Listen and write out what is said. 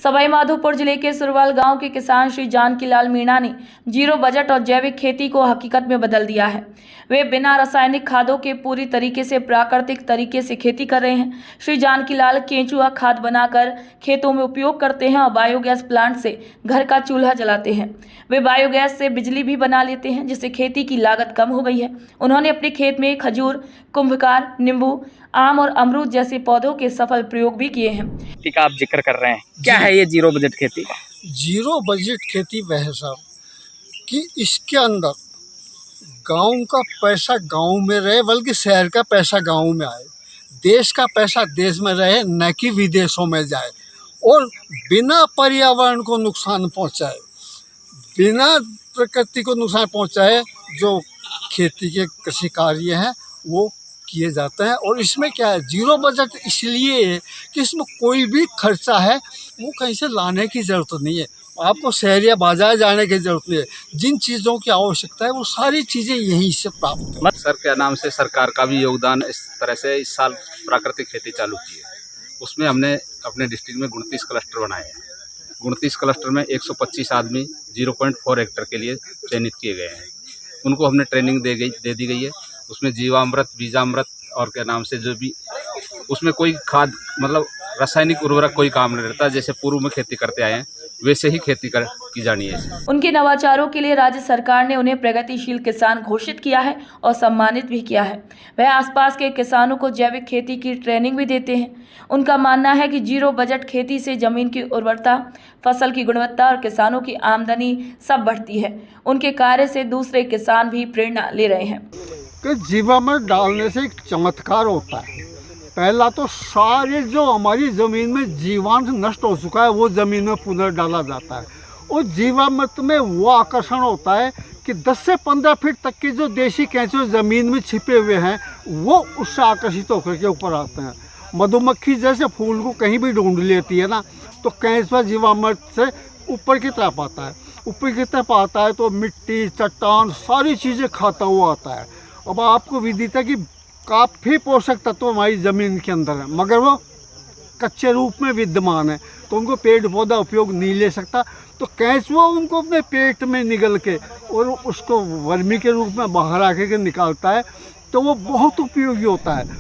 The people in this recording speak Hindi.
सवाई माधोपुर जिले के सुरवाल गांव के किसान श्री जानकीलाल मीणा ने जीरो बजट और जैविक खेती को हकीकत में बदल दिया है। वे बिना रासायनिक खादों के पूरी तरीके से प्राकृतिक तरीके से खेती कर रहे हैं। श्री जानकीलाल केंचुआ खाद बनाकर खेतों में उपयोग करते हैं और बायोगैस प्लांट से घर का चूल्हा जलाते हैं। वे बायोगैस से बिजली भी बना लेते हैं, जिससे खेती की लागत कम हो गई है। उन्होंने अपने खेत में खजूर, कुंभकार, नींबू, आम और अमरूद जैसे पौधों के सफल प्रयोग भी किए हैं। ठीक आप जिक्र कर रहे हैं, क्या है ये जीरो बजट खेती? जीरो बजट खेती वह है साहब कि इसके अंदर गांव का पैसा गांव में रहे, बल्कि शहर का पैसा गांव में आए, देश का पैसा देश में रहे, न कि विदेशों में जाए, और बिना पर्यावरण को नुकसान पहुंचाए, बिना प्रकृति को नुकसान पहुंचाए जो खेती के कृषि कार्य हैं वो किए जाते हैं। और इसमें क्या है, जीरो बजट इसलिए है कि इसमें कोई भी खर्चा है वो कहीं से लाने की ज़रूरत नहीं है, आपको शहर या बाजार जाने की ज़रूरत नहीं है। जिन चीज़ों की आवश्यकता है वो सारी चीज़ें यहीं से प्राप्त हैं। सर के नाम से सरकार का भी योगदान इस तरह से इस साल प्राकृतिक खेती चालू की है। उसमें हमने अपने डिस्ट्रिक्ट में 29 क्लस्टर बनाए हैं। 29 क्लस्टर में 125 आदमी 0.4 हेक्टेयर के लिए चयनित किए गए हैं। उनको हमने ट्रेनिंग दे दी गई है। उसमें जीवामृत, बीजामृत और क्या नाम से जो भी उसमें कोई खाद मतलब रासायनिक उर्वरक कोई काम नहीं रहता। जैसे पूर्व में खेती करते आए हैं वैसे ही खेती की जानी है। उनके नवाचारों के लिए राज्य सरकार ने उन्हें प्रगतिशील किसान घोषित किया है और सम्मानित भी किया है। वह आसपास के किसानों को जैविक खेती की ट्रेनिंग भी देते हैं। उनका मानना है कि जीरो बजट खेती से जमीन की उर्वरता, फसल की गुणवत्ता और किसानों की आमदनी सब बढ़ती है। उनके कार्य से दूसरे किसान भी प्रेरणा ले रहे हैं। कि जीवामृत डालने से एक चमत्कार होता है। पहला तो सारे जो हमारी ज़मीन में जीवांश नष्ट हो चुका है वो ज़मीन में पुनः डाला जाता है। और जीवामृत में वो आकर्षण होता है कि 10 से 15 फीट तक के जो देशी केंचुए ज़मीन में छिपे हुए हैं वो उससे आकर्षित होकर के ऊपर आते हैं। मधुमक्खी जैसे फूल को कहीं भी ढूंढ लेती है ना, तो केंचुआ जीवामृत से ऊपर की तरफ आता है। ऊपर की तरफ आता है तो मिट्टी, चट्टान सारी चीज़ें खाता हुआ आता है। अब आपको विदित है कि काफ़ी पोषक तत्व हमारी ज़मीन के अंदर है, मगर वो कच्चे रूप में विद्यमान है, तो उनको पेड़ पौधा उपयोग नहीं ले सकता। तो केंचुआ उनको अपने पेट में निगल के और उसको वर्मी के रूप में बाहर आके के निकालता है, तो वो बहुत उपयोगी होता है।